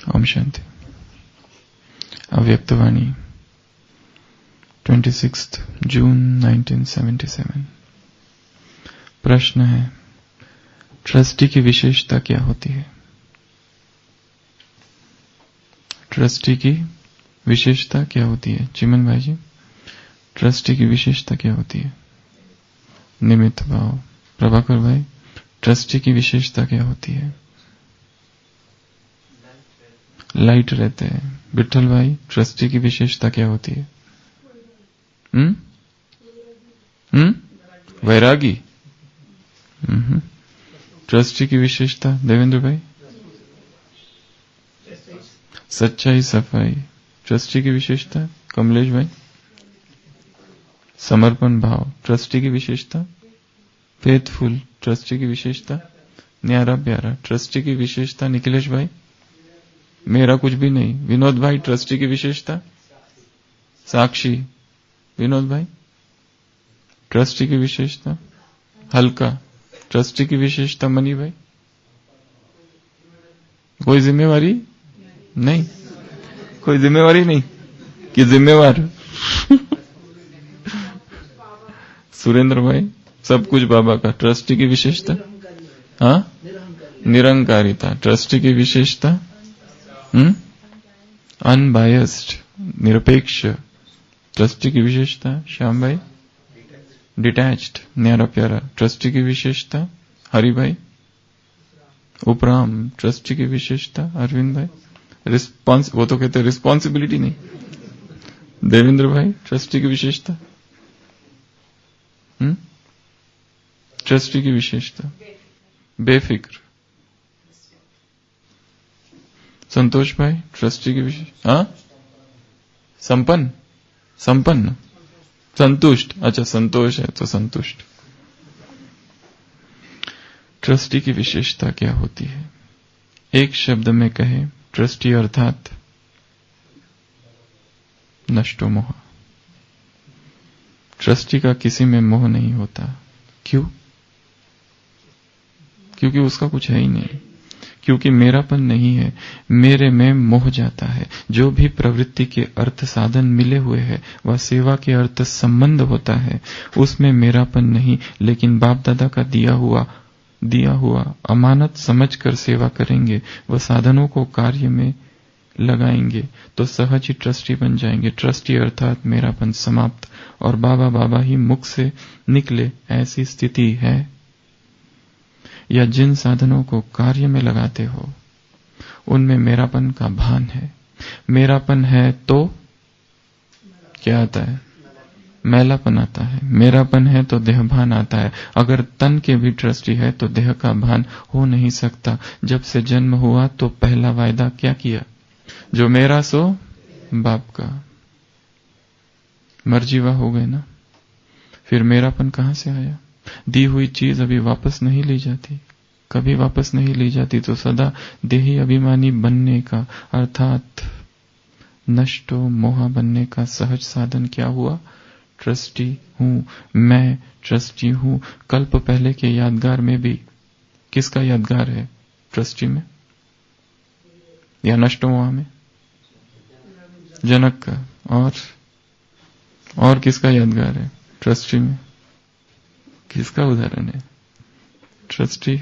ओम शांति। अव्यक्तवाणी 26 जून 1977। प्रश्न है, ट्रस्टी की विशेषता क्या होती है? ट्रस्टी की विशेषता क्या होती है? चिमन भाई जी, ट्रस्टी की विशेषता क्या होती है? निमित्त भाव। प्रभाकर भाई, ट्रस्टी की विशेषता क्या होती है? लाइट रहते हैं। विठल भाई, ट्रस्टी की विशेषता क्या होती है? वैरागी। ट्रस्टी की विशेषता देवेंद्र भाई? सच्चाई, सफाई। ट्रस्टी की विशेषता कमलेश भाई? समर्पण भाव। ट्रस्टी की विशेषता फेथफुल। ट्रस्टी की विशेषता न्यारा प्यारा। ट्रस्टी की विशेषता निखिलेश भाई? मेरा कुछ भी नहीं। विनोद भाई, ट्रस्टी की विशेषता साक्षी। विनोद भाई, ट्रस्टी की विशेषता हल्का। ट्रस्टी की विशेषता मनी भाई? कोई जिम्मेवारी नहीं? कोई जिम्मेवारी नहीं कि जिम्मेवार? सुरेंद्र भाई, सब कुछ बाबा का। ट्रस्टी की विशेषता हाँ, निरंकारिता। ट्रस्टी की विशेषता अनबायस्ड, निरपेक्ष। ट्रस्टी की विशेषता श्याम भाई? डिटैच्ड, न्यारा प्यारा। ट्रस्टी की विशेषता हरि भाई? उपराम। ट्रस्टी की विशेषता अरविंद भाई? वो तो कहते रिस्पॉन्सिबिलिटी नहीं। देवेंद्र भाई, ट्रस्टी की विशेषता ट्रस्टी की विशेषता बेफिक्र। संतोष भाई, ट्रस्टी की विशेषता संपन्न। संपन्न, संतुष्ट। अच्छा, संतोष है तो संतुष्ट। ट्रस्टी की विशेषता क्या होती है? एक शब्द में कहे, ट्रस्टी अर्थात नष्टो मोह। ट्रस्टी का किसी में मोह नहीं होता। क्यों? क्योंकि उसका कुछ है ही नहीं। क्योंकि मेरापन नहीं है, मेरे में मोह जाता है। जो भी प्रवृत्ति के अर्थ साधन मिले हुए हैं वह सेवा के अर्थ संबंध होता है, उसमें मेरापन नहीं। लेकिन बाप दादा का दिया हुआ अमानत समझकर सेवा करेंगे, वह साधनों को कार्य में लगाएंगे तो सहज ही ट्रस्टी बन जाएंगे। ट्रस्टी अर्थात मेरापन समाप्त और बाबा बाबा ही मुख से निकले, ऐसी स्थिति है। या जिन साधनों को कार्य में लगाते हो उनमें मेरापन का भान है। मेरापन है तो क्या आता है? मैलापन आता है। मेरापन है तो देहभान आता है। अगर तन के भी ट्रस्टी है तो देह का भान हो नहीं सकता। जब से जन्म हुआ तो पहला वायदा क्या किया? जो मेरा सो बाप का। मर्जीवा हो गए ना, फिर मेरापन कहां से आया? दी हुई चीज अभी वापस नहीं ली जाती, कभी वापस नहीं ली जाती। तो सदा देही अभिमानी बनने का अर्थात नष्टो मोहा बनने का सहज साधन क्या हुआ? ट्रस्टी हूं, मैं ट्रस्टी हूं। कल्प पहले के यादगार में भी किसका यादगार है? ट्रस्टी में या नष्टो मोहा में? जनक का। और किसका यादगार है? ट्रस्टी में। किसका उदाहरण है? ट्रस्टी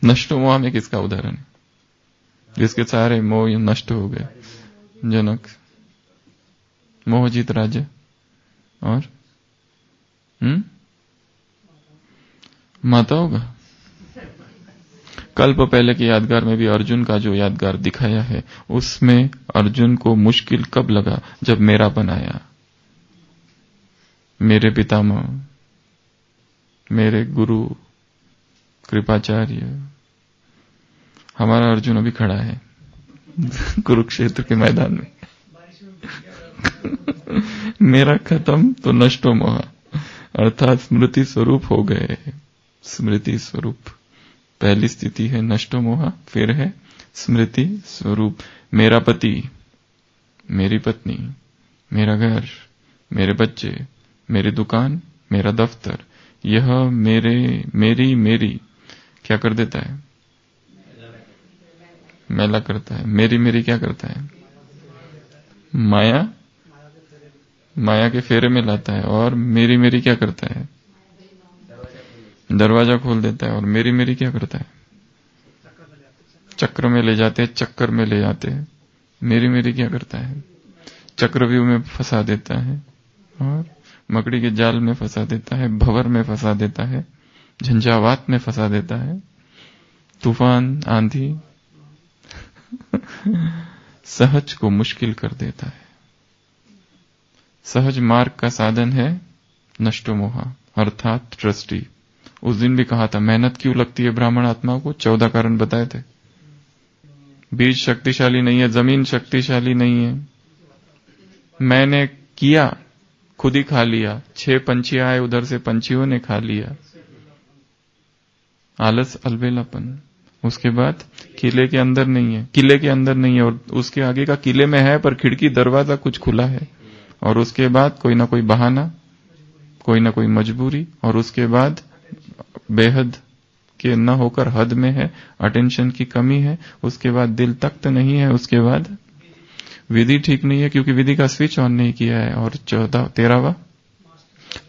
नष्टो मोह में किसका उदाहरण है? जिसके सारे मोह नष्ट हो गए। जनक, मोहजीत राजा। और माता होगा। कल्प पहले के यादगार में भी अर्जुन का जो यादगार दिखाया है उसमें अर्जुन को मुश्किल कब लगा? जब मेरापन आया। मेरे पितामह, मेरे गुरु कृपाचार्य। हमारा अर्जुन अभी खड़ा है कुरुक्षेत्र के मैदान में। मेरा खत्म तो नष्टो मोह अर्थात स्मृति स्वरूप हो गए। स्मृति स्वरूप पहली स्थिति है नष्टो मोह, फिर है स्मृति स्वरूप। मेरा पति, मेरी पत्नी, मेरा घर, मेरे बच्चे, मेरी दुकान, मेरा दफ्तर, यह मेरी क्या कर देता है? मेला करता है। मेरी मेरी क्या करता है? माया, माया के फेरे में लाता है। और मेरी मेरी क्या करता है? दरवाजा खोल देता है। और मेरी मेरी क्या करता है? चक्र में ले जाते हैं, चक्कर में ले जाते हैं। मेरी मेरी क्या करता है? चक्रव्यूह में फंसा देता है और मकड़ी के जाल में फंसा देता है, भंवर में फंसा देता है, झंझावात में फंसा देता है, तूफान, आंधी सहज को मुश्किल कर देता है। सहज मार्ग का साधन है नष्टो मोहा, अर्थात दृष्टि। उस दिन भी कहा था मेहनत क्यों लगती है ब्राह्मण आत्मा को, 14 कारण बताए थे। बीज शक्तिशाली नहीं है, जमीन शक्तिशाली नहीं है, मैंने किया, खुद ही खा लिया। 6 पंछी आए, उधर से पंछियों ने खा लिया। आलस, अलबेलापन। उसके बाद किले के अंदर नहीं है, किले के अंदर नहीं है, और उसके आगे का किले में है पर खिड़की दरवाजा कुछ खुला है। और उसके बाद कोई ना कोई बहाना, कोई ना कोई मजबूरी, और उसके बाद बेहद के न होकर हद में है, अटेंशन की कमी है। उसके बाद दिल तख्त नहीं है। उसके बाद विधि ठीक नहीं है क्योंकि विधि का स्विच ऑन नहीं किया है। और 13वां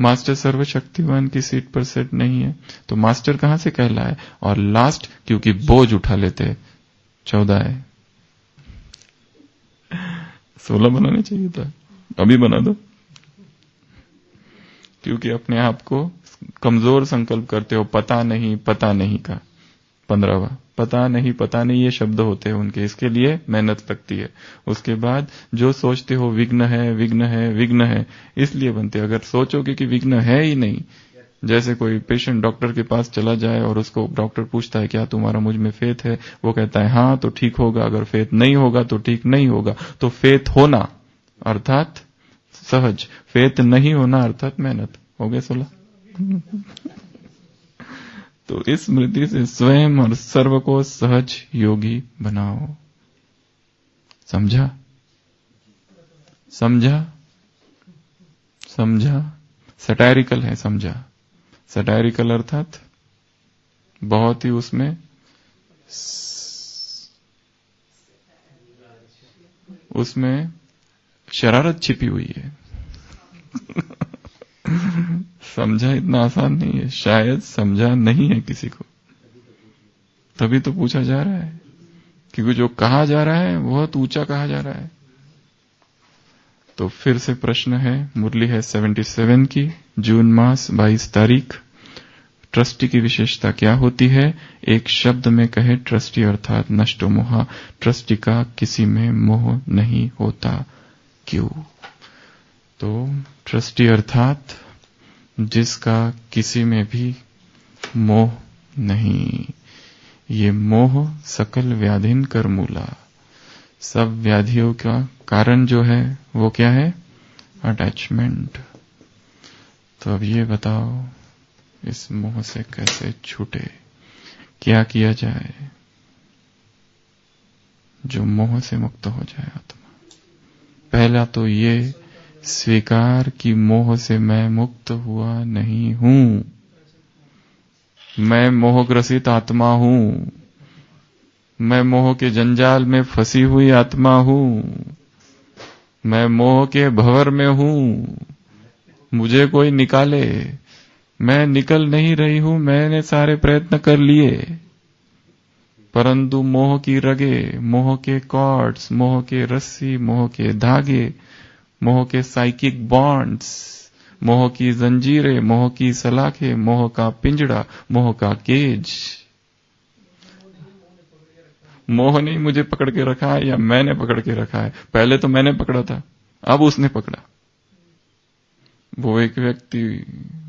मास्टर सर्वशक्तिवान की सीट पर सेट नहीं है, तो मास्टर कहां से कहलाए। और लास्ट क्योंकि बोझ उठा लेते, 14 है। 16 बनाने चाहिए था, अभी बना दो। क्योंकि अपने आप को कमजोर संकल्प करते हो, पता नहीं का। 15वां पता नहीं ये शब्द होते हैं उनके, इसके लिए मेहनत लगती है। उसके बाद जो सोचते हो विघ्न है, इसलिए बनते। अगर सोचोगे कि विघ्न है ही नहीं, जैसे कोई पेशेंट डॉक्टर के पास चला जाए और उसको डॉक्टर पूछता है क्या तुम्हारा मुझ में फेथ है, वो कहता है हाँ तो ठीक होगा, अगर फेथ नहीं होगा तो ठीक नहीं होगा। तो फेथ होना अर्थात सहज, फेथ नहीं होना अर्थात मेहनत। हो गए 16। तो इस स्मृति से स्वयं और सर्व को सहज योगी बनाओ। समझा? सटायरिकल है, समझा? सटायरिकल अर्थात बहुत ही उसमें शरारत छिपी हुई है। समझा इतना आसान नहीं है, शायद समझा नहीं है किसी को, तभी तो पूछा जा रहा है। क्योंकि जो कहा जा रहा है बहुत ऊंचा कहा जा रहा है। तो फिर से प्रश्न है, मुरली है 77 की, जून मास 22 तारीख। ट्रस्टी की विशेषता क्या होती है? एक शब्द में कहे ट्रस्टी अर्थात नष्टो मोहा, ट्रस्टी का किसी में मोह नहीं होता। क्यों? तो ट्रस्टी अर्थात जिसका किसी में भी मोह नहीं। ये मोह सकल व्याधिन कर मूला, सब व्याधियों का कारण जो है वो क्या है? अटैचमेंट। तो अब ये बताओ इस मोह से कैसे छूटे, क्या किया जाए जो मोह से मुक्त हो जाए आत्मा? पहला तो ये स्वीकार कि मोह से मैं मुक्त हुआ नहीं हूं, मैं मोहग्रसित आत्मा हूं, मैं मोह के जंजाल में फंसी हुई आत्मा हूं, मैं मोह के भंवर में हूं, मुझे कोई निकाले। मैं निकल नहीं रही हूं, मैंने सारे प्रयत्न कर लिए, परंतु मोह की रगे, मोह के कॉर्ड्स, मोह के रस्सी, मोह के धागे, मोह के साइकिक बॉन्ड्स, मोह की जंजीरें, मोह की सलाखें, मोह का पिंजड़ा, मोह का केज। मोह ने मुझे पकड़ के रखा है या मैंने पकड़ के रखा है? पहले तो मैंने पकड़ा था, अब उसने पकड़ा। वो एक व्यक्ति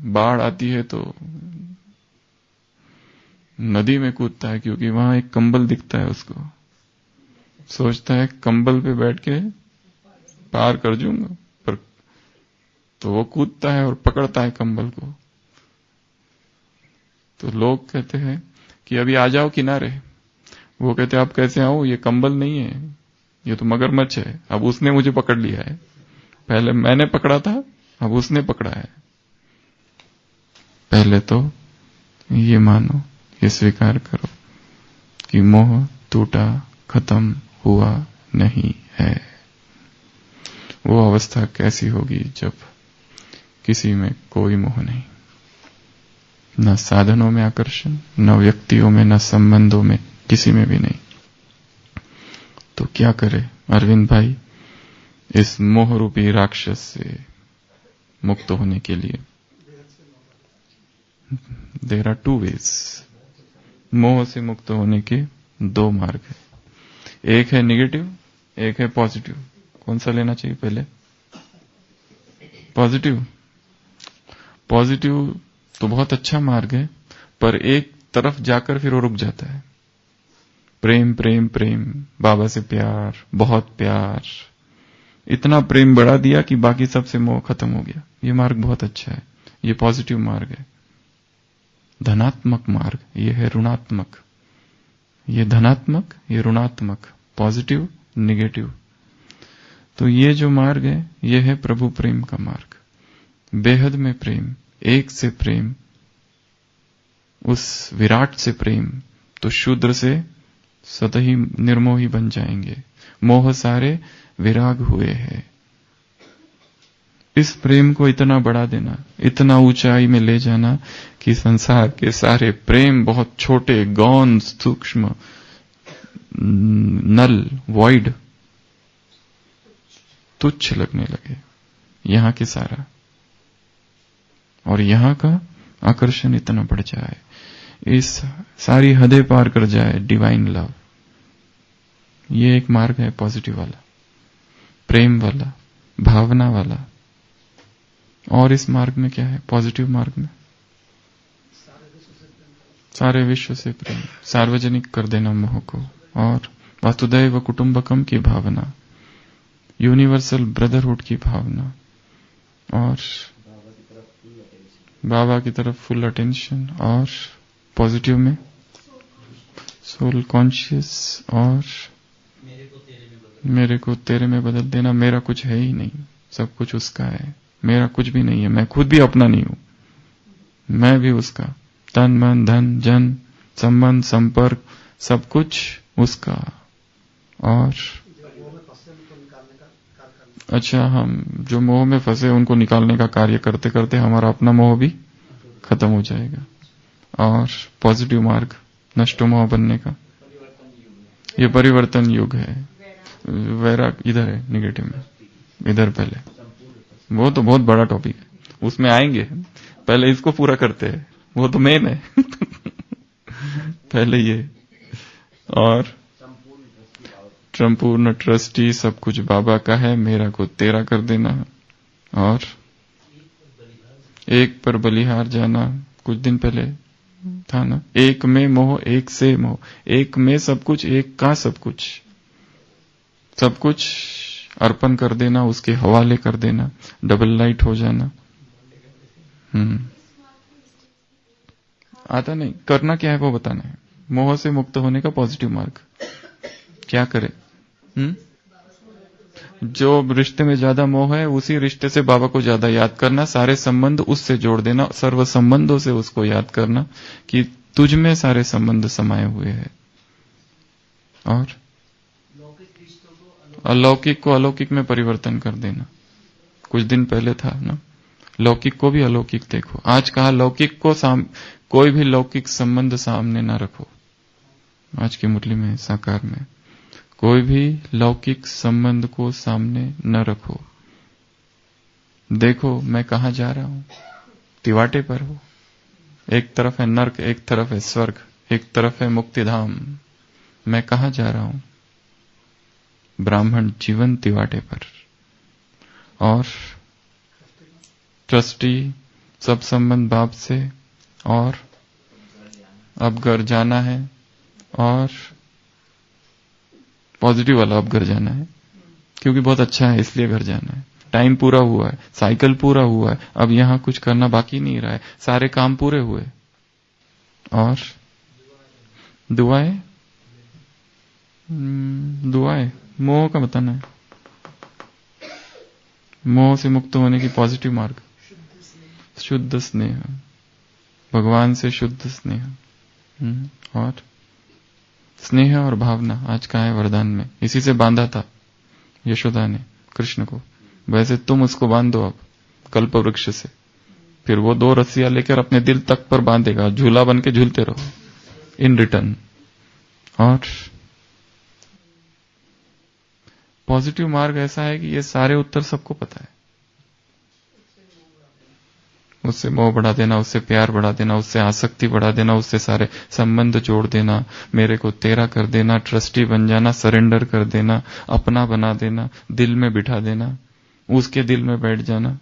बाढ़ आती है तो नदी में कूदता है क्योंकि वहां एक कंबल दिखता है उसको, सोचता है कंबल पे बैठ के पार कर जाऊंगा, पर तो वो कूदता है और पकड़ता है कंबल को। तो लोग कहते हैं कि अभी आ जाओ किनारे। वो कहते हैं अब कैसे आऊं, ये कंबल नहीं है, ये तो मगरमच्छ है। अब उसने मुझे पकड़ लिया है, पहले मैंने पकड़ा था, अब उसने पकड़ा है। पहले तो ये मानो, ये स्वीकार करो कि मोह टूटा खत्म हुआ नहीं है। वो अवस्था कैसी होगी जब किसी में कोई मोह नहीं, न साधनों में आकर्षण, न व्यक्तियों में, न संबंधों में, किसी में भी नहीं। तो क्या करे अरविंद भाई इस मोह रूपी राक्षस से मुक्त होने के लिए? There are 2 ways। मोह से मुक्त होने के 2 मार्ग है, एक है नेगेटिव, एक है पॉजिटिव। कौन सा लेना चाहिए पहले? पॉजिटिव। पॉजिटिव तो बहुत अच्छा मार्ग है, पर एक तरफ जाकर फिर वो रुक जाता है। प्रेम प्रेम प्रेम, बाबा से प्यार, बहुत प्यार, इतना प्रेम बढ़ा दिया कि बाकी सबसे मोह खत्म हो गया। ये मार्ग बहुत अच्छा है, ये पॉजिटिव मार्ग है। धनात्मक मार्ग ये है ऋणात्मक। ये धनात्मक, ये ऋणात्मक, पॉजिटिव, नेगेटिव। तो ये जो मार्ग है ये है प्रभु प्रेम का मार्ग। बेहद में प्रेम, एक से प्रेम, उस विराट से प्रेम, तो शूद्र से सतही निर्मोही बन जाएंगे। मोह सारे विराग हुए हैं। इस प्रेम को इतना बढ़ा देना, इतना ऊंचाई में ले जाना कि संसार के सारे प्रेम बहुत छोटे, गौण, सूक्ष्म, नल, वॉइड, तुच्छ लगने लगे यहां के सारा, और यहां का आकर्षण इतना बढ़ जाए, इस सारी हदें पार कर जाए डिवाइन लव। ये एक मार्ग है पॉजिटिव वाला, प्रेम वाला, भावना वाला। और इस मार्ग में क्या है? पॉजिटिव मार्ग में सारे विश्व से प्रेम, सार्वजनिक कर देना मोह को, और वसुदैव कुटुंबकम की भावना, यूनिवर्सल ब्रदरहुड की भावना, और बाबा की तरफ फुल अटेंशन, और पॉजिटिव में सोल कॉन्शियस, और मेरे को तेरे में बदल देना। मेरा कुछ है ही नहीं, सब कुछ उसका है, मेरा कुछ भी नहीं है, मैं खुद भी अपना नहीं हूं, मैं भी उसका। तन मन धन जन संबंध संपर्क सब कुछ उसका। और अच्छा, हम जो मोह में फंसे उनको निकालने का कार्य करते करते हमारा अपना मोह भी खत्म हो जाएगा। और पॉजिटिव मार्ग नष्ट मोह बनने का, ये परिवर्तन युग है। वैराग इधर है नेगेटिव में, इधर पहले, वो तो बहुत बड़ा टॉपिक है, उसमें आएंगे, पहले इसको पूरा करते हैं, वो तो मेन है पहले ये। और संपूर्ण ट्रस्टी, सब कुछ बाबा का है, मेरा को तेरा कर देना। और एक पर बलिहार जाना, कुछ दिन पहले था ना, एक में मोह, एक से मोह, एक में सब कुछ, एक का सब कुछ, सब कुछ अर्पण कर देना, उसके हवाले कर देना, डबल लाइट हो जाना। आता नहीं, करना क्या है वो बताना है। मोह से मुक्त होने का पॉजिटिव मार्ग क्या करे? जो रिश्ते में ज्यादा मोह है उसी रिश्ते से बाबा को ज्यादा याद करना, सारे संबंध उससे जोड़ देना, सर्व संबंधों से उसको याद करना कि तुझ में सारे संबंध समाये हुए हैं। और अलौकिक को अलौकिक में परिवर्तन कर देना। कुछ दिन पहले था ना, लौकिक को भी अलौकिक देखो। आज कहा लौकिक को कोई भी लौकिक संबंध सामने ना रखो। आज की मुरली में, साकार में, कोई भी लौकिक संबंध को सामने न रखो। देखो मैं कहां जा रहा हूं, तिवाटे पर हो। एक तरफ है नर्क, एक तरफ है स्वर्ग, एक तरफ है मुक्तिधाम। मैं कहां जा रहा हूं? ब्राह्मण जीवन तिवाटे पर। और ट्रस्टी, सब संबंध बाप से, और अब घर जाना है, और पॉजिटिव वाला अब घर जाना है, क्योंकि बहुत अच्छा है इसलिए घर जाना है। टाइम पूरा हुआ है, साइकिल पूरा हुआ है, अब यहां कुछ करना बाकी नहीं रहा है, सारे काम पूरे हुए। और दुआएं, दुआएं मोह का बताना है। मोह से मुक्त होने की पॉजिटिव मार्ग, शुद्ध स्नेह, भगवान से शुद्ध स्नेह। और स्नेह और भावना आज का है वरदान में, इसी से बांधा था यशोदा ने कृष्ण को। वैसे तुम उसको बांध दो अब कल्प वृक्ष से, फिर वो 2 रस्सियां लेकर अपने दिल तक पर बांधेगा, झूला बन के झूलते रहो इन रिटर्न। और पॉजिटिव मार्ग ऐसा है कि ये सारे उत्तर सबको पता है। उससे मोह बढ़ा देना, उससे प्यार बढ़ा देना, उससे आसक्ति बढ़ा देना, उससे सारे संबंध जोड़ देना, मेरे को तेरा कर देना, ट्रस्टी बन जाना, सरेंडर कर देना, अपना बना देना, दिल में बिठा देना, उसके दिल में बैठ जाना।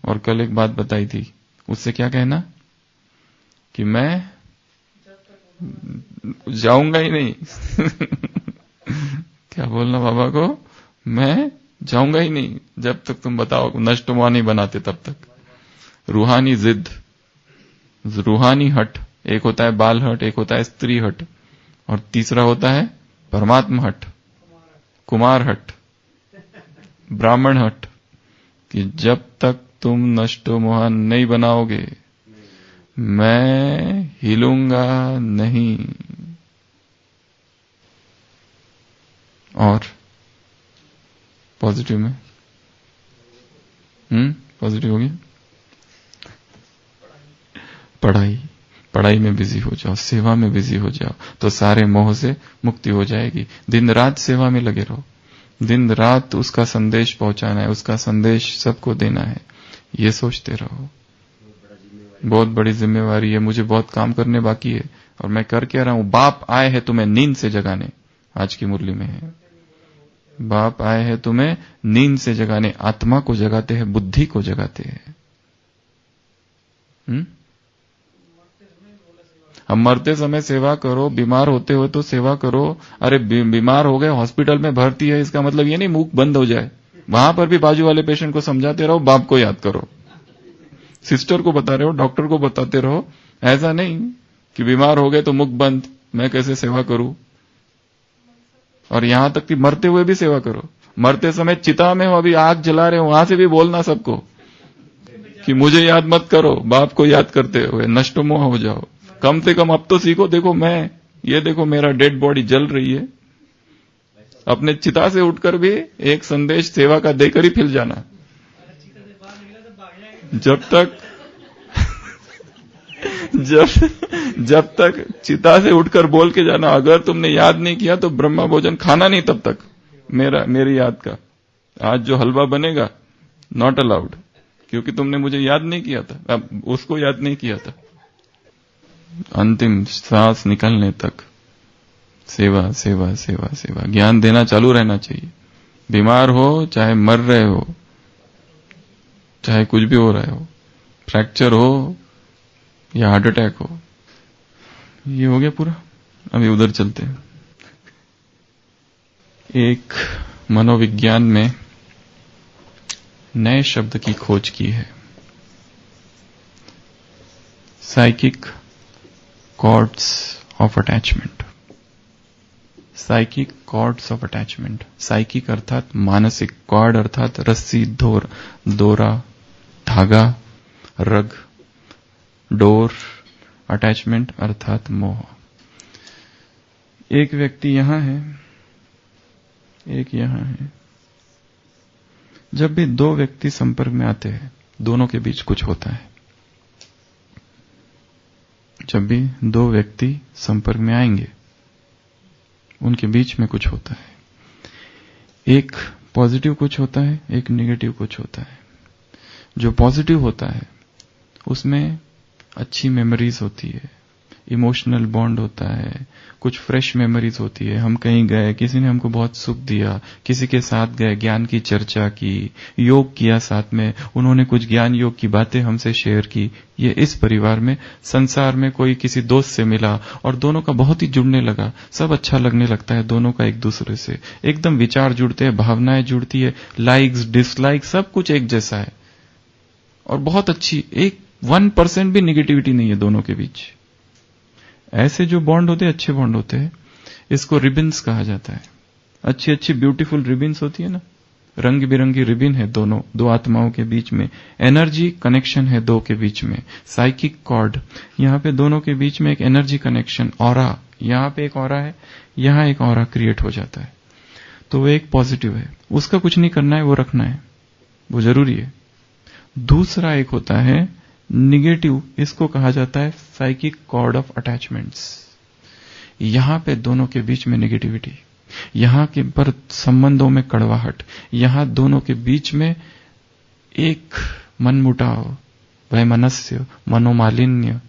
और कल एक बात बताई थी, उससे क्या कहना कि मैं जाऊंगा ही नहीं क्या बोलना बाबा को, मैं जाऊंगा ही नहीं जब तक तुम बताओ, नष्टमोह नहीं बनाते तब तक। रूहानी जिद, रूहानी हट, एक होता है बाल हट, एक होता है स्त्री हट, और तीसरा होता है परमात्मा हट, कुमार हट, ब्राह्मण हट, कि जब तक तुम नष्टमोह नहीं बनाओगे मैं हिलूंगा नहीं। और पॉजिटिव में पॉजिटिव हो गया, पढ़ाई में बिजी हो जाओ, सेवा में बिजी हो जाओ, तो सारे मोह से मुक्ति हो जाएगी। दिन रात सेवा में लगे रहो, दिन रात उसका संदेश पहुंचाना है, उसका संदेश सबको देना है, ये सोचते रहो। बहुत बड़ी जिम्मेवारी है, मुझे बहुत काम करने बाकी है, और मैं कर क्या रहा हूं। बाप आए हैं तुम्हें नींद से जगाने, आज की मुरली में है, बाप आए हैं तुम्हें नींद से जगाने, आत्मा को जगाते हैं, बुद्धि को जगाते हैं। हम मरते समय सेवा करो, बीमार होते हो तो सेवा करो। अरे बीमार हो गए, हॉस्पिटल में भर्ती है, इसका मतलब ये नहीं मुंह बंद हो जाए, वहां पर भी बाजू वाले पेशेंट को समझाते रहो, बाप को याद करो, सिस्टर को बता रहे हो, डॉक्टर को बताते रहो। ऐसा नहीं कि बीमार हो गए तो मुख बंद, मैं कैसे सेवा करूं। और यहां तक कि मरते हुए भी सेवा करो, मरते समय चिता में हो, अभी आग जला रहे हो, वहां से भी बोलना सबको कि मुझे याद मत करो, बाप को याद करते हुए नष्टमोह हो जाओ। कम से कम अब तो सीखो, देखो मैं, ये देखो मेरा डेड बॉडी जल रही है, अपने चिता से उठकर भी एक संदेश सेवा का देकर ही फिर जाना। जब तक चिता से उठकर बोल के जाना, अगर तुमने याद नहीं किया तो ब्रह्मा भोजन खाना नहीं तब तक, मेरी याद का। आज जो हलवा बनेगा नॉट अलाउड, क्योंकि तुमने मुझे याद नहीं किया था, अब उसको याद नहीं किया था। अंतिम सांस निकलने तक सेवा सेवा सेवा सेवा, ज्ञान देना चालू रहना चाहिए। बीमार हो चाहे मर रहे हो, चाहे कुछ भी हो रहा हो, फ्रैक्चर हो या हार्ट अटैक हो। ये हो गया पूरा, अभी उधर चलते हैं। एक मनोविज्ञान में नए शब्द की खोज की है, psychic cords of attachment. Psychic cords of attachment, psychic अर्थात मानसिक, कॉर्ड अर्थात रस्सी, दोरा, धागा, रग, डोर, अटैचमेंट अर्थात मोह। एक व्यक्ति यहां है, एक यहां है। जब भी 2 व्यक्ति संपर्क में आते हैं, दोनों के बीच कुछ होता है। जब भी 2 व्यक्ति संपर्क में आएंगे, उनके बीच में कुछ होता है। एक पॉजिटिव कुछ होता है, एक नेगेटिव कुछ होता है। जो पॉजिटिव होता है उसमें अच्छी मेमोरीज होती है, इमोशनल बॉन्ड होता है, कुछ फ्रेश मेमोरीज होती है। हम कहीं गए, किसी ने हमको बहुत सुख दिया, किसी के साथ गए, ज्ञान की चर्चा की, योग किया साथ में, उन्होंने कुछ ज्ञान योग की बातें हमसे शेयर की। ये इस परिवार में, संसार में कोई किसी दोस्त से मिला और दोनों का बहुत ही जुड़ने लगा, सब अच्छा लगने लगता है दोनों का एक दूसरे से, एकदम विचार जुड़ते हैं, भावनाएं जुड़ती है, लाइक्स डिसलाइक सब कुछ एक जैसा है, और बहुत अच्छी, एक 1% भी निगेटिविटी नहीं है दोनों के बीच। ऐसे जो बॉन्ड होते हैं, अच्छे बॉन्ड होते हैं, इसको रिबन्स कहा जाता है। अच्छी अच्छी ब्यूटीफुल रिबन्स होती है ना, रंग बिरंगी रिबन है दोनों, 2 आत्माओं के बीच में, एनर्जी कनेक्शन है 2 के बीच में, साइकिक कॉर्ड, यहां पे दोनों के बीच में एक एनर्जी कनेक्शन, ऑरा, यहां पे एक ऑरा है, यहां एक ऑरा क्रिएट हो जाता है, तो वो एक पॉजिटिव है, उसका कुछ नहीं करना है, वो रखना है, वो जरूरी है। दूसरा एक होता है निगेटिव, इसको कहा जाता है साइकिक कॉर्ड ऑफ अटैचमेंट्स। यहां पे दोनों के बीच में नेगेटिविटी, यहां के पर संबंधों में कड़वाहट, यहां दोनों के बीच में एक मनमुटाव, वैमनस्य, मनोमालिन्य,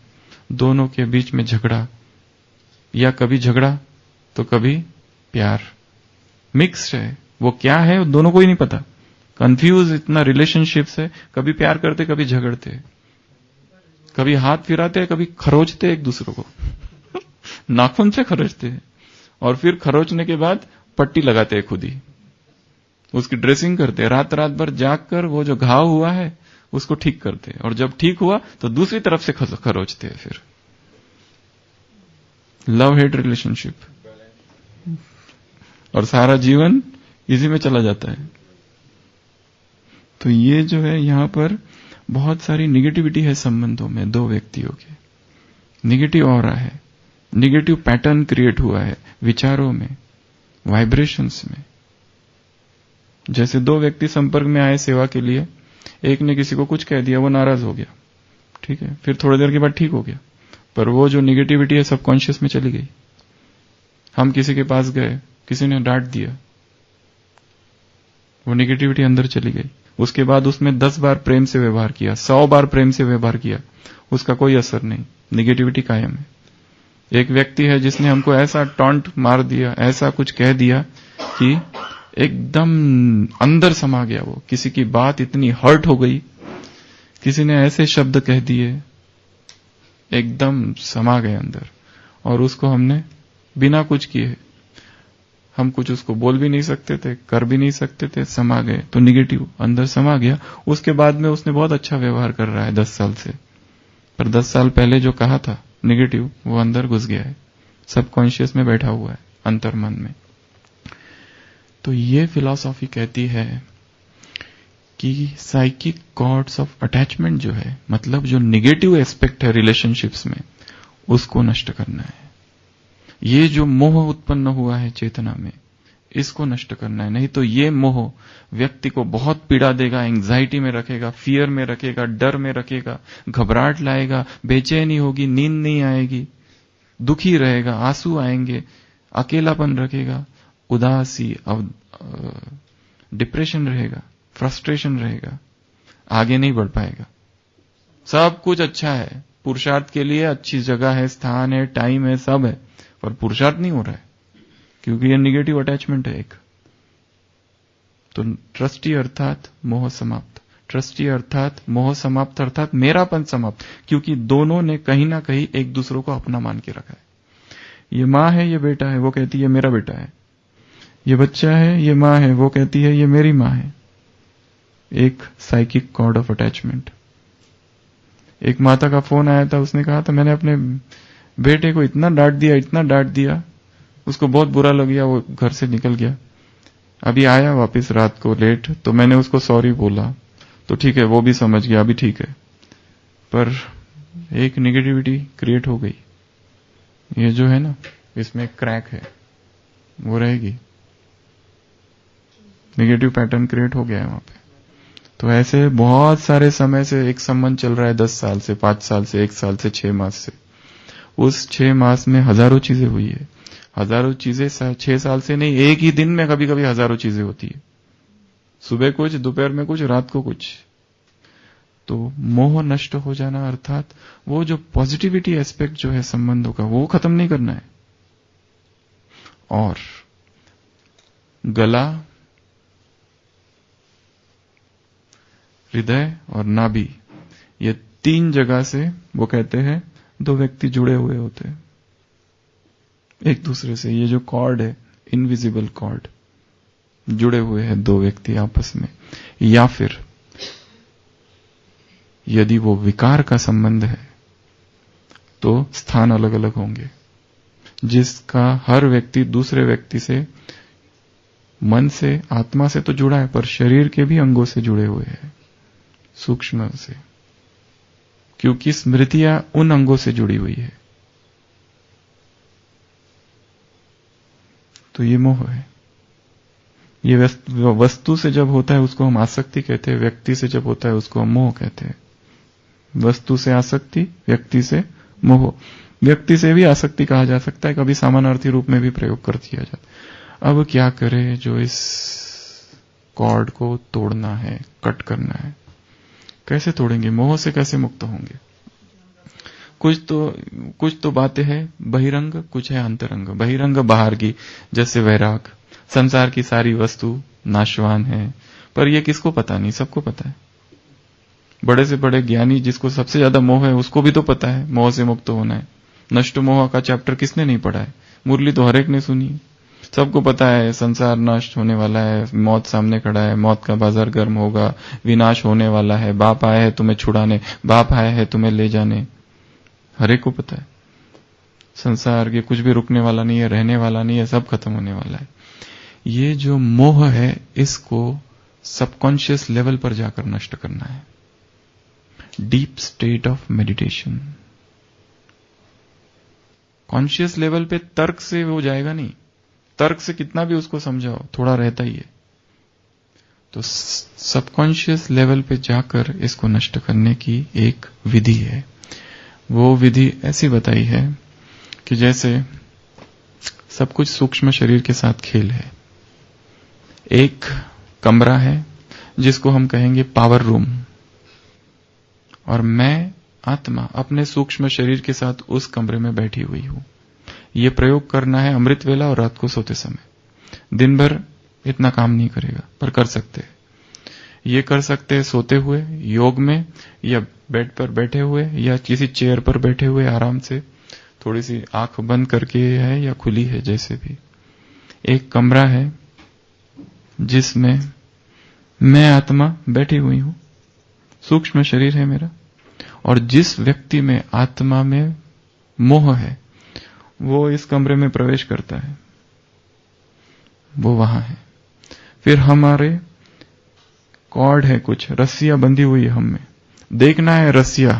दोनों के बीच में झगड़ा, या कभी झगड़ा तो कभी प्यार, मिक्स्ड है। वो क्या है दोनों को ही नहीं पता, कंफ्यूज इतना रिलेशनशिप्स है, कभी प्यार करते कभी झगड़ते, कभी हाथ फिराते कभी खरोचते एक दूसरे को नाखून से खरोचते हैं, और फिर खरोचने के बाद पट्टी लगाते हैं खुद ही, उसकी ड्रेसिंग करते हैं, रात रात भर जाग कर वो जो घाव हुआ है उसको ठीक करते हैं, और जब ठीक हुआ तो दूसरी तरफ से खरोचते हैं फिर। लव हेट रिलेशनशिप, और सारा जीवन इसी में चला जाता है। तो ये जो है यहां पर बहुत सारी निगेटिविटी है संबंधों में, दो व्यक्तियों के निगेटिव ऑरा है, निगेटिव पैटर्न क्रिएट हुआ है विचारों में, वाइब्रेशंस में। जैसे दो व्यक्ति संपर्क में आए सेवा के लिए, एक ने किसी को कुछ कह दिया, वो नाराज हो गया, ठीक है, फिर थोड़ी देर के बाद ठीक हो गया, पर वो जो निगेटिविटी है सबकॉन्शियस में चली गई। हम किसी के पास गए, किसी ने डांट दिया, वो निगेटिविटी अंदर चली गई। उसके बाद उसमें 10 बार प्रेम से व्यवहार किया, 100 बार प्रेम से व्यवहार किया, उसका कोई असर नहीं, निगेटिविटी कायम है। एक व्यक्ति है जिसने हमको ऐसा टॉन्ट मार दिया, ऐसा कुछ कह दिया कि एकदम अंदर समा गया वो, किसी की बात इतनी हर्ट हो गई, किसी ने ऐसे शब्द कह दिए, एकदम समा गए अंदर, और उसको हमने बिना कुछ किए, हम कुछ उसको बोल भी नहीं सकते थे, कर भी नहीं सकते थे, समा गए, तो निगेटिव अंदर समा गया। उसके बाद में उसने बहुत अच्छा व्यवहार कर रहा है 10 साल से, पर 10 साल पहले जो कहा था निगेटिव, वो अंदर घुस गया है, सबकॉन्शियस में बैठा हुआ है, अंतर्मन में। तो ये फिलॉसफी कहती है कि साइकिक कॉर्ड्स ऑफ अटैचमेंट जो है, मतलब जो निगेटिव एस्पेक्ट है रिलेशनशिप्स में, उसको नष्ट करना है। ये जो मोह उत्पन्न हुआ है चेतना में, इसको नष्ट करना है, नहीं तो ये मोह व्यक्ति को बहुत पीड़ा देगा, एंग्जाइटी में रखेगा, फियर में रखेगा, डर में रखेगा, घबराहट लाएगा, बेचैनी होगी, नींद नहीं आएगी, दुखी रहेगा, आंसू आएंगे, अकेलापन रखेगा, उदासी, डिप्रेशन रहेगा, फ्रस्ट्रेशन रहेगा, आगे नहीं बढ़ पाएगा। सब कुछ अच्छा है, पुरुषार्थ के लिए अच्छी जगह है, स्थान है, टाइम है, सब है, पर पुरुषार्थ नहीं हो रहा है, क्योंकि ये निगेटिव अटैचमेंट है एक। तो ट्रस्टी अर्थात मोह समाप्त, ट्रस्टी अर्थात मोह समाप्त, अर्थात मेरापन समाप्त, क्योंकि दोनों ने कहीं ना कहीं एक दूसरे को अपना मान के रखा है। ये माँ है, ये बेटा है, वो कहती है मेरा बेटा है, ये बच्चा है, ये माँ है, वो कहती है ये मेरी माँ है। एक साइकिक कॉर्ड ऑफ अटैचमेंट। एक माता का फोन आया था, उसने कहा था मैंने अपने बेटे को इतना डांट दिया, इतना डांट दिया, उसको बहुत बुरा लग गया, वो घर से निकल गया। अभी आया वापस रात को लेट, तो मैंने उसको सॉरी बोला, तो ठीक है, वो भी समझ गया, अभी ठीक है, पर एक नेगेटिविटी क्रिएट हो गई। ये जो है ना, इसमें क्रैक है, वो रहेगी, नेगेटिव पैटर्न क्रिएट हो गया है वहां पे। तो ऐसे बहुत सारे समय से एक संबंध चल रहा है, 10 साल से, 5 साल से, 1 साल से, 6 मास से। उस 6 मास में हजारों चीजें हुई है, हजारों चीजें 6 साल से नहीं, एक ही दिन में कभी कभी हजारों चीजें होती है, सुबह कुछ, दोपहर में कुछ, रात को कुछ। तो मोह नष्ट हो जाना अर्थात वो जो पॉजिटिविटी एस्पेक्ट जो है संबंधों का, वो खत्म नहीं करना है। और गला, हृदय और नाभि, ये 3 जगह से वो कहते हैं 2 व्यक्ति जुड़े हुए होते हैं एक दूसरे से। ये जो कॉर्ड है, इनविजिबल कॉर्ड, जुड़े हुए हैं 2 व्यक्ति आपस में। या फिर यदि वो विकार का संबंध है तो स्थान अलग अलग होंगे, जिसका हर व्यक्ति दूसरे व्यक्ति से मन से, आत्मा से तो जुड़ा है, पर शरीर के भी अंगों से जुड़े हुए हैं, सूक्ष्म से, क्योंकि स्मृतियां उन अंगों से जुड़ी हुई है। तो ये मोह है। ये वस्तु से जब होता है उसको हम आसक्ति कहते हैं, व्यक्ति से जब होता है उसको हम मोह कहते हैं। वस्तु से आसक्ति, व्यक्ति से मोह। व्यक्ति से भी आसक्ति कहा जा सकता है, कभी समानार्थी रूप में भी प्रयोग कर दिया जाता है। अब क्या करें, जो इस कॉर्ड को तोड़ना है, कट करना है, कैसे तोड़ेंगे? मोह से कैसे मुक्त होंगे? कुछ तो बातें हैं बहिरंग, कुछ है अंतरंग। बहिरंग बाहर की, जैसे वैराग, संसार की सारी वस्तु नाशवान है, पर यह किसको पता नहीं, सबको पता है। बड़े से बड़े ज्ञानी जिसको सबसे ज्यादा मोह है उसको भी तो पता है मोह से मुक्त होना है। नष्ट मोह का चैप्टर किसने नहीं पढ़ा है? मुरली तो हर एक ने सुनी है। सबको पता है संसार नष्ट होने वाला है, मौत सामने खड़ा है, मौत का बाजार गर्म होगा, विनाश होने वाला है, बाप आया है तुम्हें छुड़ाने, बाप आया है तुम्हें ले जाने, हर एक को पता है। संसार के कुछ भी रुकने वाला नहीं है, रहने वाला नहीं है, सब खत्म होने वाला है। ये जो मोह है इसको सबकॉन्शियस लेवल पर जाकर नष्ट करना है। Deep state of meditation. Conscious level पे तर्क से हो जाएगा नहीं, तर्क से कितना भी उसको समझाओ थोड़ा रहता ही है। तो सबकॉन्शियस लेवल पे जाकर इसको नष्ट करने की एक विधि है। वो विधि ऐसी बताई है कि जैसे सब कुछ सूक्ष्म शरीर के साथ खेल है। एक कमरा है जिसको हम कहेंगे पावर रूम, और मैं आत्मा अपने सूक्ष्म शरीर के साथ उस कमरे में बैठी हुई हूं। यह प्रयोग करना है अमृत वेला और रात को सोते समय। दिन भर इतना काम नहीं करेगा, पर कर सकते हैं। ये कर सकते हैं सोते हुए, योग में, या बेड पर बैठे हुए, या किसी चेयर पर बैठे हुए आराम से, थोड़ी सी आंख बंद करके है या खुली है, जैसे भी। एक कमरा है जिसमें मैं आत्मा बैठी हुई हूं, सूक्ष्म शरीर है मेरा, और जिस व्यक्ति में आत्मा में मोह है वो इस कमरे में प्रवेश करता है, वो वहां है। फिर हमारे कॉर्ड है, कुछ रस्सियां बंधी हुई है हम में। देखना है रस्सियां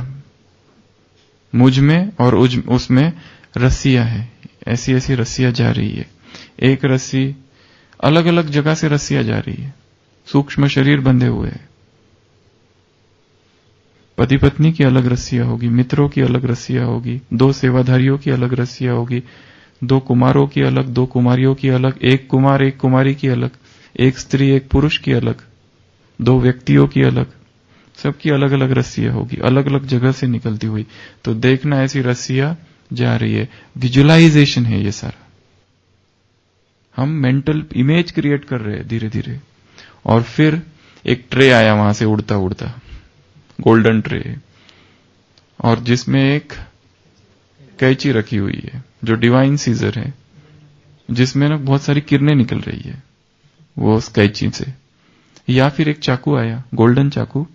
मुझ में और उसमें रस्सियां है, ऐसी ऐसी रस्सियां जा रही है। एक रस्सी, अलग अलग जगह से रस्सियां जा रही है। सूक्ष्म शरीर बंधे हुए हैं। पति पत्नी की अलग रस्सियां होगी, मित्रों की अलग रस्सियां होगी, दो सेवाधारियों की अलग रस्सियां होगी, दो कुमारों की अलग, दो कुमारियों की अलग, एक कुमार एक कुमारी की अलग, एक स्त्री एक पुरुष की अलग, दो व्यक्तियों की अलग, सबकी अलग अलग रस्सियां होगी, अलग अलग जगह से निकलती हुई। तो देखना ऐसी रस्सियां जा रही है। विजुअलाइजेशन है ये सारा। हम मेंटल इमेज क्रिएट कर रहे हैं धीरे धीरे। और फिर एक ट्रे आया वहां से उड़ता उड़ता, गोल्डन ट्रे, और जिसमें एक कैंची रखी हुई है जो डिवाइन सीजर है, जिसमें ना बहुत सारी किरणें निकल रही है वो उस कैंची से। या फिर एक चाकू आया, गोल्डन चाकू,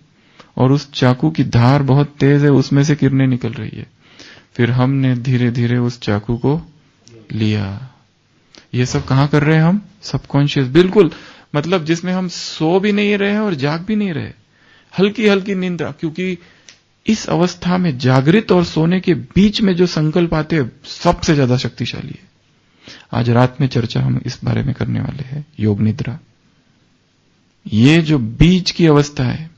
और उस चाकू की धार बहुत तेज है, उसमें से किरणें निकल रही है। फिर हमने धीरे धीरे उस चाकू को लिया। ये सब कहां कर रहे हैं हम? सबकॉन्शियस, बिल्कुल, मतलब जिसमें हम सो भी नहीं रहे और जाग भी नहीं रहे, हल्की हल्की निंद्रा। क्योंकि इस अवस्था में जागृत और सोने के बीच में जो संकल्प आते हैं सबसे ज्यादा शक्तिशाली है। आज रात में चर्चा हम इस बारे में करने वाले हैं, योग निद्रा। ये जो बीच की अवस्था है,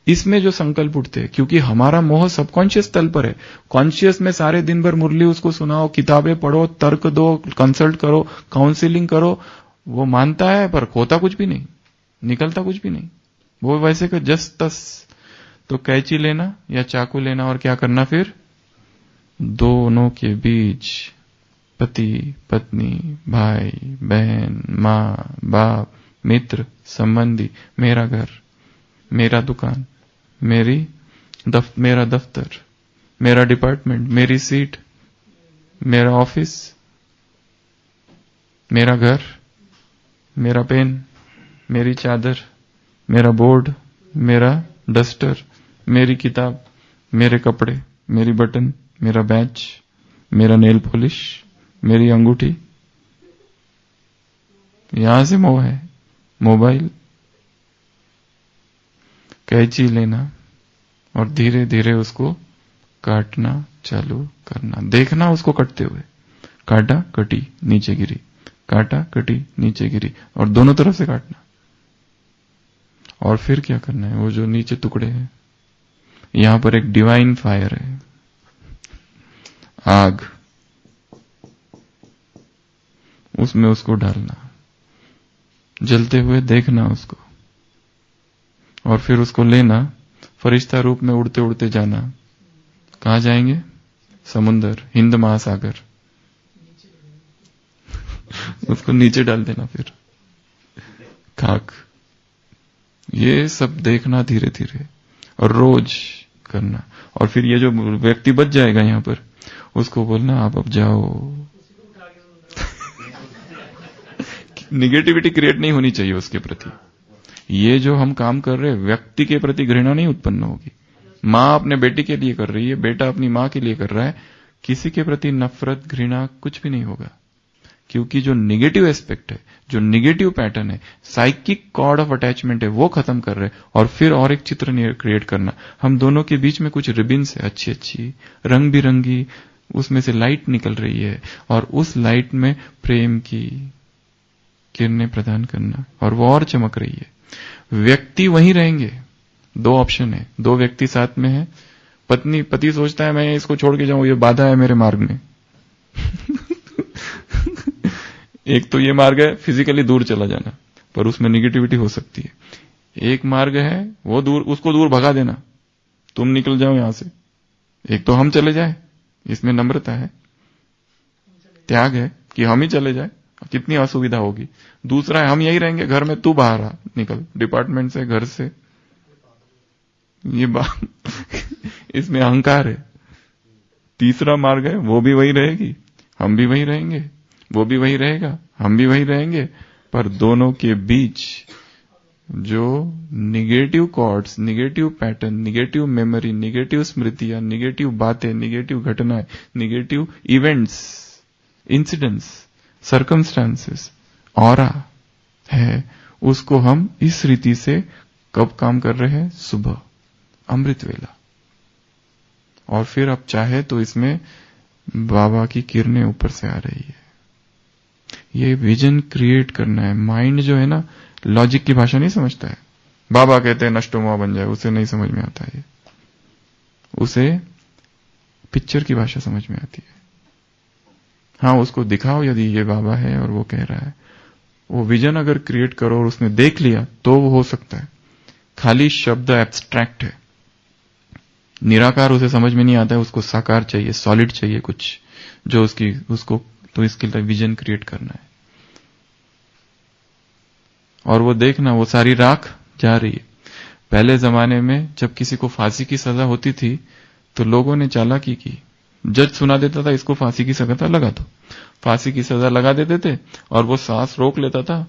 इसमें जो संकल्प उठते हैं, क्योंकि हमारा मोह सबकॉन्शियस तल पर है। कॉन्शियस में सारे दिन भर मुरली उसको सुनाओ, किताबें पढ़ो, तर्क दो, कंसल्ट करो, काउंसलिंग करो, वो मानता है पर खोता कुछ भी नहीं, निकलता कुछ भी नहीं। वो वैसे का जस तस। तो कैंची लेना या चाकू लेना और क्या करना? फिर दोनों के बीच, पति पत्नी, भाई बहन, माँ बाप, मित्र संबंधी, मेरा घर, मेरा दुकान, मेरा दफ्तर, मेरा डिपार्टमेंट, मेरी सीट, मेरा ऑफिस, मेरा घर, मेरा पेन, मेरी चादर, मेरा बोर्ड, मेरा डस्टर, मेरी किताब, मेरे कपड़े, मेरी बटन, मेरा बैच, मेरा नेल पॉलिश, मेरी अंगूठी। यहां से मोह है। मोबाइल, कैंची लेना और धीरे धीरे उसको काटना चालू करना, देखना उसको कटते हुए। काटा, कटी, नीचे गिरी, काटा, कटी, नीचे गिरी, और दोनों तरफ से काटना। और फिर क्या करना है, वो जो नीचे टुकड़े हैं, यहां पर एक डिवाइन फायर है, आग, उसमें उसको डालना, जलते हुए देखना उसको, और फिर उसको लेना, फरिश्ता रूप में उड़ते उड़ते जाना। कहां जाएंगे? समुंदर, हिंद महासागर। उसको नीचे डाल देना, फिर खाक। ये सब देखना धीरे धीरे और रोज करना। और फिर ये जो व्यक्ति बच जाएगा यहां पर, उसको बोलना आप अब जाओ। निगेटिविटी क्रिएट नहीं होनी चाहिए उसके प्रति। ये जो हम काम कर रहे हैं, व्यक्ति के प्रति घृणा नहीं उत्पन्न होगी। मां अपने बेटी के लिए कर रही है, बेटा अपनी मां के लिए कर रहा है, किसी के प्रति नफरत, घृणा कुछ भी नहीं होगा। क्योंकि जो निगेटिव एस्पेक्ट है, जो निगेटिव पैटर्न है, साइकिक कॉर्ड ऑफ अटैचमेंट है, वो खत्म कर रहे हैं। और फिर और एक चित्र क्रिएट करना। हम दोनों के बीच में कुछ रिबिन्स है, अच्छी अच्छी रंग बिरंगी, उसमें से लाइट निकल रही है, और उस लाइट में प्रेम की किरणें प्रदान करना, और वो और चमक रही है। व्यक्ति वहीं रहेंगे। दो ऑप्शन है, दो व्यक्ति साथ में है। पति सोचता है मैं इसको छोड़ के जाऊं, ये बाधा है मेरे मार्ग में। एक तो ये मार्ग है फिजिकली दूर चला जाना, पर उसमें निगेटिविटी हो सकती है। एक मार्ग है वो दूर, उसको दूर भगा देना, तुम निकल जाओ यहां से। एक तो हम चले जाए, इसमें नम्रता है, त्याग है कि हम ही चले जाए, कितनी असुविधा होगी। दूसरा है हम यही रहेंगे घर में, तू बाहर आ, निकल डिपार्टमेंट से, घर से। ये बात इसमें अहंकार है। तीसरा मार्ग है वो भी वही रहेगी, हम भी वही रहेंगे, वो भी वही रहेगा, हम भी वही रहेंगे, पर दोनों के बीच जो negative cords, negative pattern, negative memory, negative स्मृतियां, निगेटिव बातें, निगेटिव घटनाएं, negative events, incidents, circumstances, aura है, उसको हम इस रीति से कब काम कर रहे हैं? सुबह, अमृत वेला। और फिर अब चाहे तो इसमें बाबा की किरणें ऊपर से आ रही है। ये विजन क्रिएट करना है। माइंड जो है ना, लॉजिक की भाषा नहीं समझता है। बाबा कहते हैं नष्टोमा बन जाए, उसे नहीं समझ में आता है। उसे पिक्चर की भाषा समझ में आती है। हाँ, उसको दिखाओ यदि ये बाबा है और वो कह रहा है, वो विजन अगर क्रिएट करो और उसने देख लिया तो वो हो सकता है। खाली शब्द एब्स्ट्रैक्ट है, निराकार उसे समझ में नहीं आता है, उसको साकार चाहिए, सॉलिड चाहिए कुछ जो उसको, तो इसके लिए विजन क्रिएट करना है। और वो देखना, वो सारी राख जा रही है। पहले जमाने में जब किसी को फांसी की सजा होती थी तो लोगों ने चालाकी की, जज सुना देता था इसको फांसी की सजा लगा दो, फांसी की सजा लगा देते थे, और वो सांस रोक लेता था,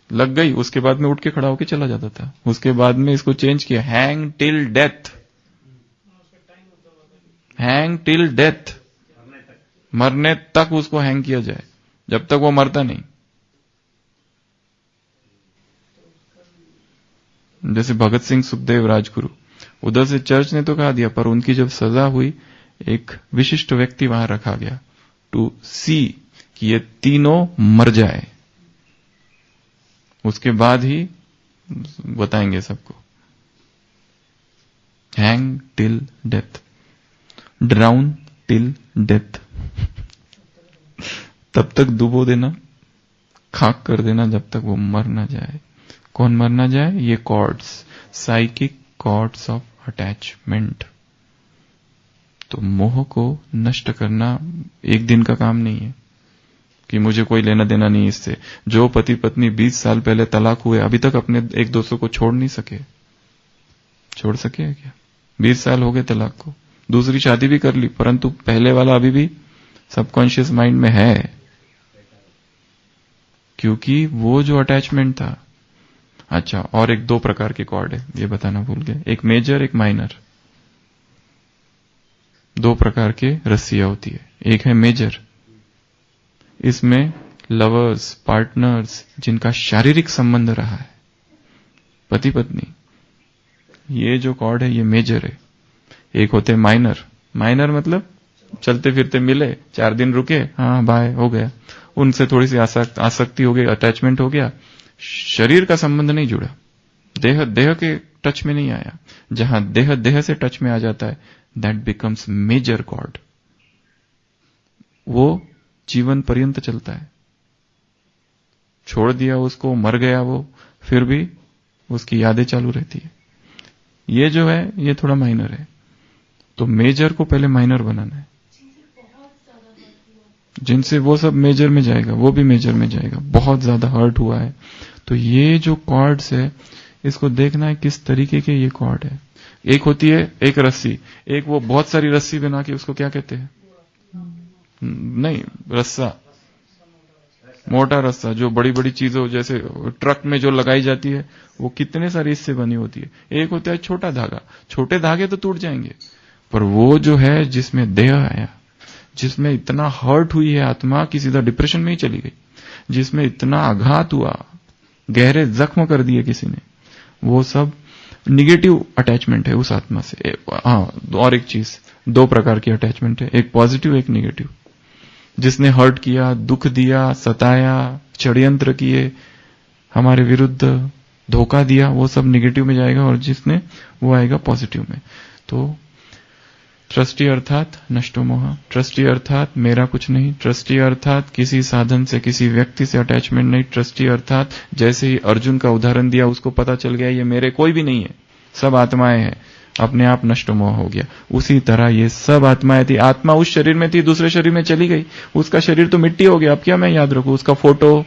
लग गई, उसके बाद में उठ के खड़ा होके चला जाता था। उसके बाद में इसको चेंज किया, hang till death, hang till death, मरने तक उसको हैंग किया जाए, जब तक वो मरता नहीं। जैसे भगत सिंह, सुखदेव, राजगुरु, उधर से चर्च ने तो कहा दिया, पर उनकी जब सजा हुई, एक विशिष्ट व्यक्ति वहां रखा गया टू सी कि ये तीनों मर जाए, उसके बाद ही बताएंगे सबको। Hang till death, drown till death, तब तक डुबो देना, खाक कर देना जब तक वो मर ना जाए। कौन मर ना जाए? ये cords, psychic cords of attachment. तो मोह को नष्ट करना एक दिन का काम नहीं है कि मुझे कोई लेना देना नहीं इससे। जो पति पत्नी 20 साल पहले तलाक हुए, अभी तक अपने एक दूसरे को छोड़ नहीं सके, छोड़ सके क्या? 20 साल हो गए तलाक को, दूसरी शादी भी कर ली, परंतु पहले वाला अभी भी सबकॉन्शियस माइंड में है, क्योंकि वो जो अटैचमेंट था। अच्छा, और एक 2 प्रकार के कॉर्ड है, ये बताना भूल गए, एक मेजर, एक माइनर। 2 प्रकार के रस्सियां होती है। एक है मेजर, इसमें लवर्स, पार्टनर्स जिनका शारीरिक संबंध रहा है, पति पत्नी, ये जो कॉर्ड है ये मेजर है। एक होते माइनर, माइनर मतलब चलते फिरते मिले, 4 दिन रुके, हाँ बाय, हो गया, उनसे थोड़ी सी आसक्ति हो गई, अटैचमेंट हो गया, शरीर का संबंध नहीं जुड़ा, देह के टच में नहीं आया। जहां देह से टच में आ जाता है, दैट बिकम्स मेजर कॉर्ड। वो जीवन पर्यंत चलता है। छोड़ दिया उसको, मर गया वो, फिर भी उसकी यादें चालू रहती है। ये जो है ये थोड़ा माइनर है, तो मेजर को पहले माइनर बनाना है। जिनसे वो सब मेजर में जाएगा, वो भी मेजर में जाएगा। बहुत ज्यादा हर्ट हुआ है, तो ये जो कॉर्ड्स है, इसको देखना है किस तरीके के ये कॉर्ड है। एक होती है एक रस्सी, एक वो बहुत सारी रस्सी बना के, उसको क्या कहते हैं? नहीं, रस्सा, मोटा रस्सा, जो बड़ी बड़ी चीजों जैसे ट्रक में जो लगाई जाती है, वो कितने सारी इससे बनी होती है। एक होता है छोटा धागा, छोटे धागे तो टूट जाएंगे, पर वो जो है जिसमें देह आया, जिसमें इतना हर्ट हुई है आत्मा कि सीधा डिप्रेशन में ही चली गई, जिसमें इतना आघात हुआ, गहरे जख्म कर दिए किसी ने, वो सब निगेटिव अटैचमेंट है उस आत्मा से। हाँ, और एक चीज, दो प्रकार की अटैचमेंट है, एक पॉजिटिव एक निगेटिव। जिसने हर्ट किया, दुख दिया, सताया, षड्यंत्र किए, हमारे विरुद्ध धोखा दिया, वो सब निगेटिव में जाएगा, और जिसने वो आएगा पॉजिटिव में। तो ट्रस्टी अर्थात नष्टो मोह, ट्रस्टी अर्थात मेरा कुछ नहीं, ट्रस्टी अर्थात किसी साधन से, किसी व्यक्ति से अटैचमेंट नहीं, ट्रस्टी अर्थात जैसे ही अर्जुन का उदाहरण दिया, उसको पता चल गया ये मेरे कोई भी नहीं है, सब आत्माएं हैं, अपने आप नष्ट मोह हो गया। उसी तरह ये सब आत्माएं थी, आत्मा उस शरीर में थी, दूसरे शरीर में चली गई, उसका शरीर तो मिट्टी हो गया, अब क्या मैं याद रखूं उसका फोटो,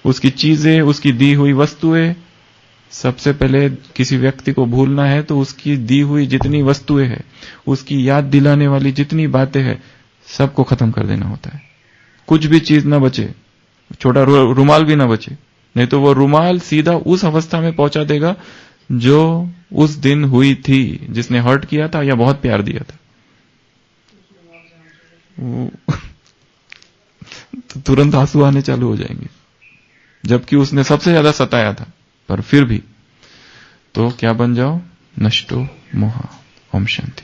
उसकी चीजें, उसकी दी हुई वस्तुएं। सबसे पहले किसी व्यक्ति को भूलना है तो उसकी दी हुई जितनी वस्तुएं हैं, उसकी याद दिलाने वाली जितनी बातें हैं, सबको खत्म कर देना होता है। कुछ भी चीज ना बचे, छोटा रुमाल भी ना बचे, नहीं तो वो रुमाल सीधा उस अवस्था में पहुंचा देगा जो उस दिन हुई थी, जिसने हर्ट किया था या बहुत प्यार दिया था। तो तुरंत आंसू आने चालू हो जाएंगे, जबकि उसने सबसे ज्यादा सताया था, पर फिर भी। तो क्या बन जाओ? नष्टो मोह। ओम शांति।